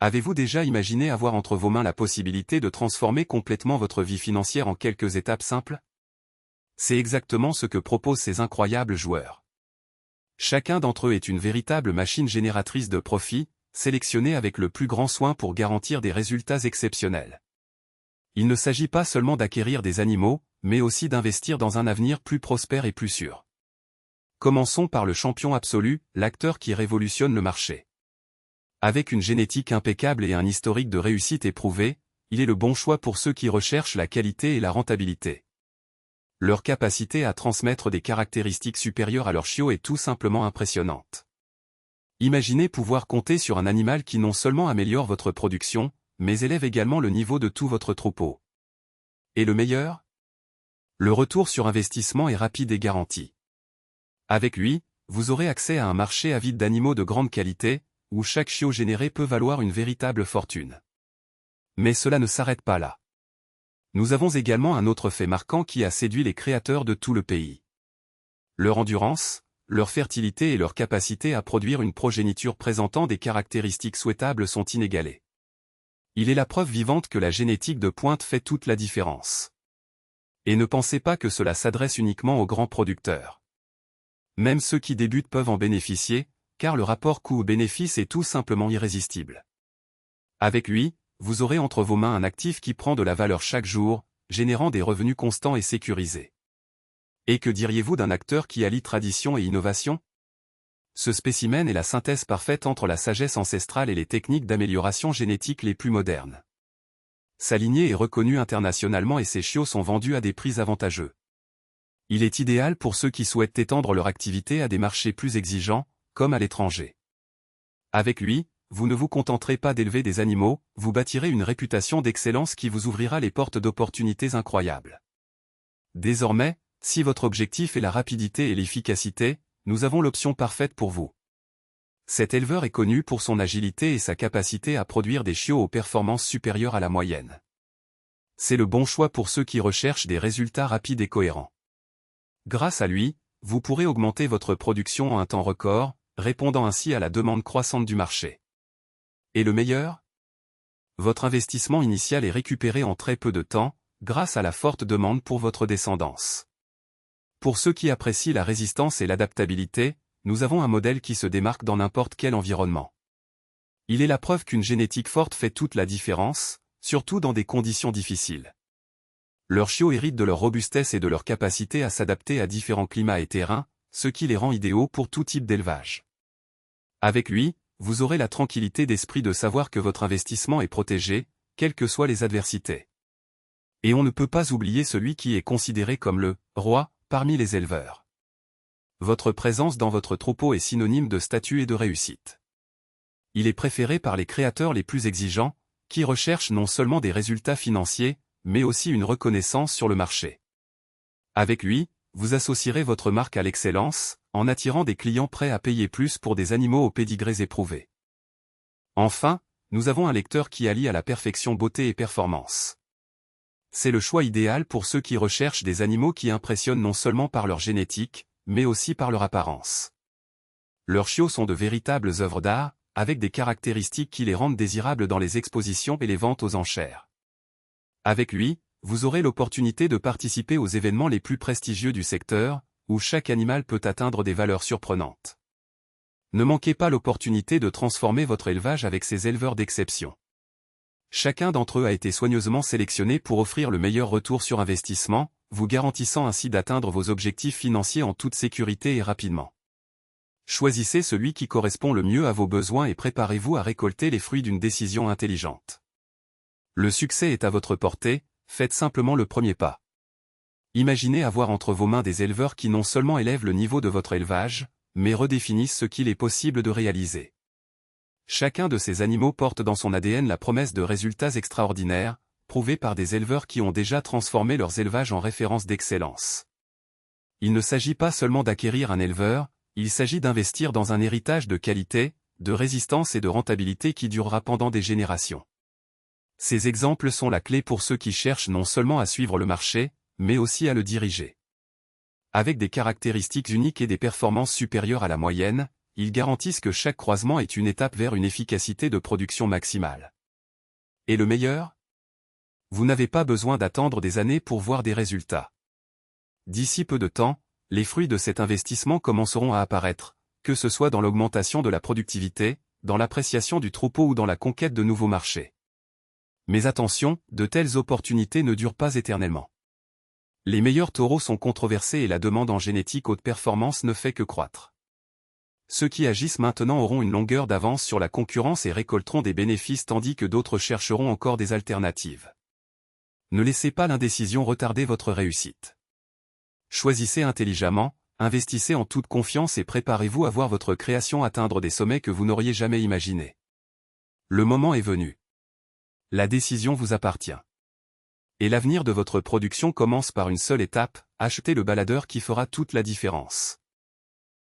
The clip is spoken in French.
Avez-vous déjà imaginé avoir entre vos mains la possibilité de transformer complètement votre vie financière en quelques étapes simples? C'est exactement ce que proposent ces incroyables joueurs. Chacun d'entre eux est une véritable machine génératrice de profits, sélectionnée avec le plus grand soin pour garantir des résultats exceptionnels. Il ne s'agit pas seulement d'acquérir des animaux, mais aussi d'investir dans un avenir plus prospère et plus sûr. Commençons par le champion absolu, l'acteur qui révolutionne le marché. Avec une génétique impeccable et un historique de réussite éprouvé, il est le bon choix pour ceux qui recherchent la qualité et la rentabilité. Leur capacité à transmettre des caractéristiques supérieures à leur chiot est tout simplement impressionnante. Imaginez pouvoir compter sur un animal qui non seulement améliore votre production, mais élève également le niveau de tout votre troupeau. Et le meilleur? Le retour sur investissement est rapide et garanti. Avec lui, vous aurez accès à un marché avide d'animaux de grande qualité, où chaque chiot généré peut valoir une véritable fortune. Mais cela ne s'arrête pas là. Nous avons également un autre fait marquant qui a séduit les créateurs de tout le pays. Leur endurance, leur fertilité et leur capacité à produire une progéniture présentant des caractéristiques souhaitables sont inégalées. Il est la preuve vivante que la génétique de pointe fait toute la différence. Et ne pensez pas que cela s'adresse uniquement aux grands producteurs. Même ceux qui débutent peuvent en bénéficier, car le rapport coût-bénéfice est tout simplement irrésistible. Avec lui, vous aurez entre vos mains un actif qui prend de la valeur chaque jour, générant des revenus constants et sécurisés. Et que diriez-vous d'un acteur qui allie tradition et innovation? Ce spécimen est la synthèse parfaite entre la sagesse ancestrale et les techniques d'amélioration génétique les plus modernes. Sa lignée est reconnue internationalement et ses chiots sont vendus à des prix avantageux. Il est idéal pour ceux qui souhaitent étendre leur activité à des marchés plus exigeants, comme à l'étranger. Avec lui, vous ne vous contenterez pas d'élever des animaux, vous bâtirez une réputation d'excellence qui vous ouvrira les portes d'opportunités incroyables. Désormais, si votre objectif est la rapidité et l'efficacité, nous avons l'option parfaite pour vous. Cet éleveur est connu pour son agilité et sa capacité à produire des chiots aux performances supérieures à la moyenne. C'est le bon choix pour ceux qui recherchent des résultats rapides et cohérents. Grâce à lui, vous pourrez augmenter votre production en un temps record, répondant ainsi à la demande croissante du marché. Et le meilleur? Votre investissement initial est récupéré en très peu de temps, grâce à la forte demande pour votre descendance. Pour ceux qui apprécient la résistance et l'adaptabilité, nous avons un modèle qui se démarque dans n'importe quel environnement. Il est la preuve qu'une génétique forte fait toute la différence, surtout dans des conditions difficiles. Leurs chiots héritent de leur robustesse et de leur capacité à s'adapter à différents climats et terrains, ce qui les rend idéaux pour tout type d'élevage. Avec lui, vous aurez la tranquillité d'esprit de savoir que votre investissement est protégé, quelles que soient les adversités. Et on ne peut pas oublier celui qui est considéré comme le « roi » parmi les éleveurs. Votre présence dans votre troupeau est synonyme de statut et de réussite. Il est préféré par les créateurs les plus exigeants, qui recherchent non seulement des résultats financiers, mais aussi une reconnaissance sur le marché. Avec lui, vous associerez votre marque à l'excellence, en attirant des clients prêts à payer plus pour des animaux aux pédigrés éprouvés. Enfin, nous avons un lecteur qui allie à la perfection beauté et performance. C'est le choix idéal pour ceux qui recherchent des animaux qui impressionnent non seulement par leur génétique, mais aussi par leur apparence. Leurs chiots sont de véritables œuvres d'art, avec des caractéristiques qui les rendent désirables dans les expositions et les ventes aux enchères. Avec lui, vous aurez l'opportunité de participer aux événements les plus prestigieux du secteur, où chaque animal peut atteindre des valeurs surprenantes. Ne manquez pas l'opportunité de transformer votre élevage avec ces éleveurs d'exception. Chacun d'entre eux a été soigneusement sélectionné pour offrir le meilleur retour sur investissement, vous garantissant ainsi d'atteindre vos objectifs financiers en toute sécurité et rapidement. Choisissez celui qui correspond le mieux à vos besoins et préparez-vous à récolter les fruits d'une décision intelligente. Le succès est à votre portée, faites simplement le premier pas. Imaginez avoir entre vos mains des éleveurs qui non seulement élèvent le niveau de votre élevage, mais redéfinissent ce qu'il est possible de réaliser. Chacun de ces animaux porte dans son ADN la promesse de résultats extraordinaires, prouvés par des éleveurs qui ont déjà transformé leurs élevages en références d'excellence. Il ne s'agit pas seulement d'acquérir un éleveur, il s'agit d'investir dans un héritage de qualité, de résistance et de rentabilité qui durera pendant des générations. Ces exemples sont la clé pour ceux qui cherchent non seulement à suivre le marché, mais aussi à le diriger. Avec des caractéristiques uniques et des performances supérieures à la moyenne, ils garantissent que chaque croisement est une étape vers une efficacité de production maximale. Et le meilleur? Vous n'avez pas besoin d'attendre des années pour voir des résultats. D'ici peu de temps, les fruits de cet investissement commenceront à apparaître, que ce soit dans l'augmentation de la productivité, dans l'appréciation du troupeau ou dans la conquête de nouveaux marchés. Mais attention, de telles opportunités ne durent pas éternellement. Les meilleurs taureaux sont controversés et la demande en génétique haute performance ne fait que croître. Ceux qui agissent maintenant auront une longueur d'avance sur la concurrence et récolteront des bénéfices tandis que d'autres chercheront encore des alternatives. Ne laissez pas l'indécision retarder votre réussite. Choisissez intelligemment, investissez en toute confiance et préparez-vous à voir votre création atteindre des sommets que vous n'auriez jamais imaginés. Le moment est venu. La décision vous appartient. Et l'avenir de votre production commence par une seule étape, acheter le baladeur qui fera toute la différence.